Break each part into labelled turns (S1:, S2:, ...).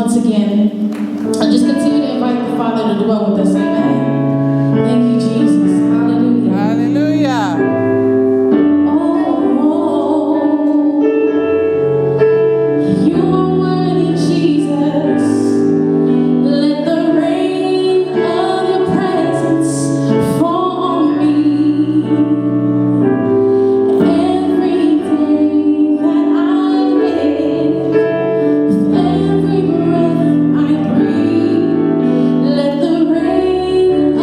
S1: once again. And just continue to invite the Father to dwell with us. Amen. Thank you, Jesus. Hallelujah.
S2: Hallelujah.
S1: Every breath I breathe, let the rain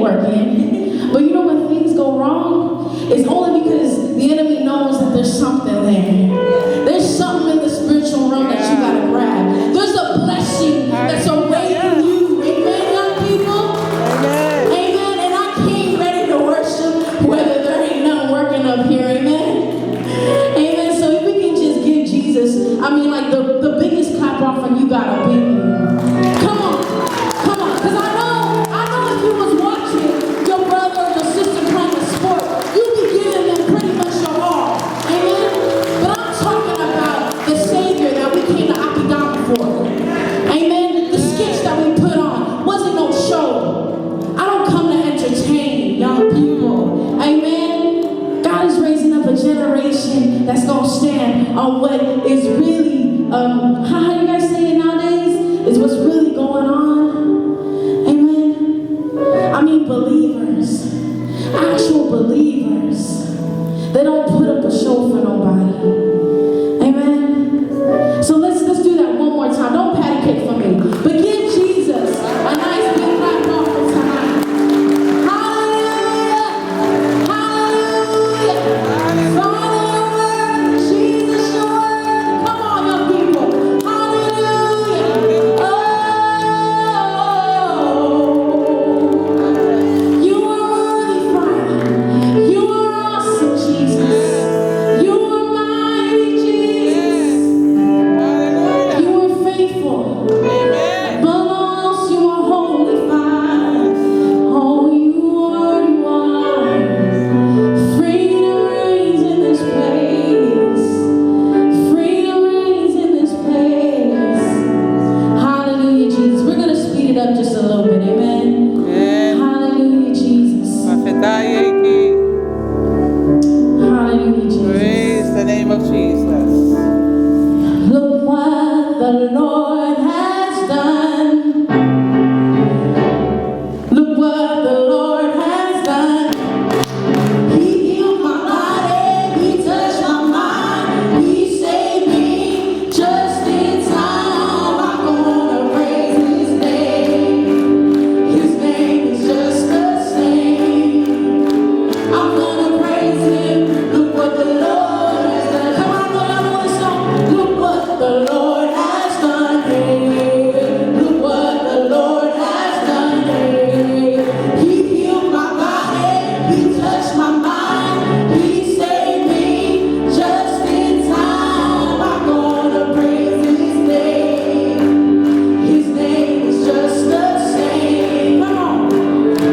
S1: working. But you know when things go wrong, it's only because the enemy knows that there's something there. There's something in the spiritual realm that you gotta grab. There's a blessing that's awaiting you. Amen, young people? Amen. And I came ready to worship whether there ain't nothing working up here. Amen. Amen. So if we can just give Jesus, I mean, like the biggest clap off, and you gotta be here. Come on. Come on. Because I know if you was watching your brother or your sister playing a sport, you'd be giving them pretty much your all. Amen. But I'm talking about the Savior that we came to Akidama for. Amen. The skits that we put on wasn't no show. I don't come to entertain young people. Amen. God is raising up a generation that's going to stand on what is really, how do you guys say it nowadays? Is what's really going on. Amen. I mean believers. Actual believers. They don't put up a show for nobody. Amen. So let's do that one more time. Don't patty cake for me. But give Jesus a nice big clap for tonight. Hallelujah. Hallelujah. Father, your word. Jesus, your word. Come on, young people. Hallelujah. Oh, you are worthy, Father. You are awesome, Jesus. You are mighty, Jesus. You are faithful. But also you are holy, Father. Oh, you are. Freedom reigns in this place. Freedom reigns in this place. Hallelujah, Jesus. We're going to speed it up just a little bit. Amen. Hallelujah, Jesus. Hallelujah, Jesus.
S2: Praise the name of Jesus.
S1: Look what the Lord has done. Look what the Lord has done. He healed my body. He touched my mind. He saved me just in time. I'm gonna praise His name. His name is just the same. I'm gonna praise Him. Look what the Lord has done. Come on, go down with the song. Look what the Lord has done. Hey, look what the Lord has done. Hey, He healed my body. He touched my mind. He saved me just in time. I'm gonna praise His name. His name is just the same. Come on.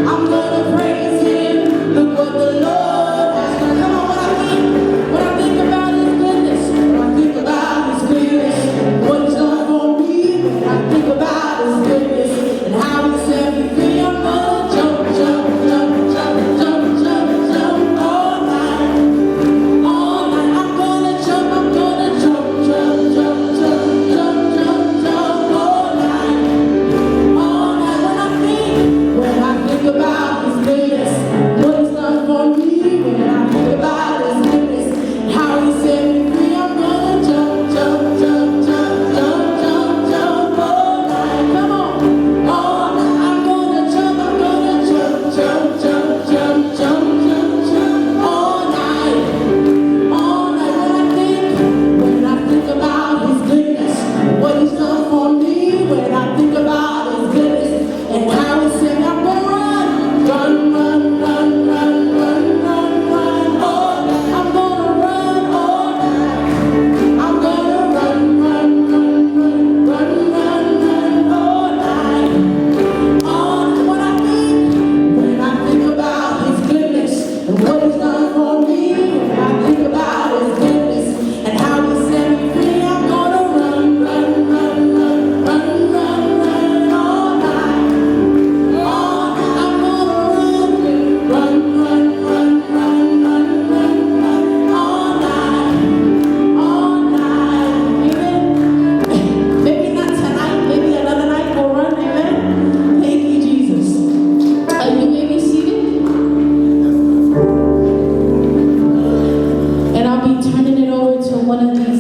S1: I'm gonna praise Him. Look what the Lord has done. Come on, when I think about His goodness, when I think about His goodness, what He's done for me, when I think about His goodness and how He set me free, I'm gonna jump, jump, jump, jump, jump, jump, jump all night, all night. I'm gonna jump, jump, jump, jump, jump, jump, jump, jump all night. All night when I think about His goodness, what He's done for me, when I think about His goodness, how He set me free, I'm gonna jump, jump, jump, jump, jump, jump, jump all night. Come on, all night. I'm gonna jump, jump, jump, jump, jump, jump, jump all night. All night when I think about His goodness, what He's done for me, when I think about His goodness and how He said I'm gonna run, run, run, run, run, run, run, run all night. I'm gonna run all night. I'm gonna run, run, run, run, run, run, run all night. All night when I think about His goodness and what He's done for me, when I think about His goodness and how He set me free, I'm gonna run, run, run, run, run, run, run all night. All night I'm gonna run, run, run, run, run, run, run all night. All night. Amen. Maybe not tonight, maybe another night we'll run. Amen. Thank you, Jesus. You may be seated. And I'll be turning it over to one of these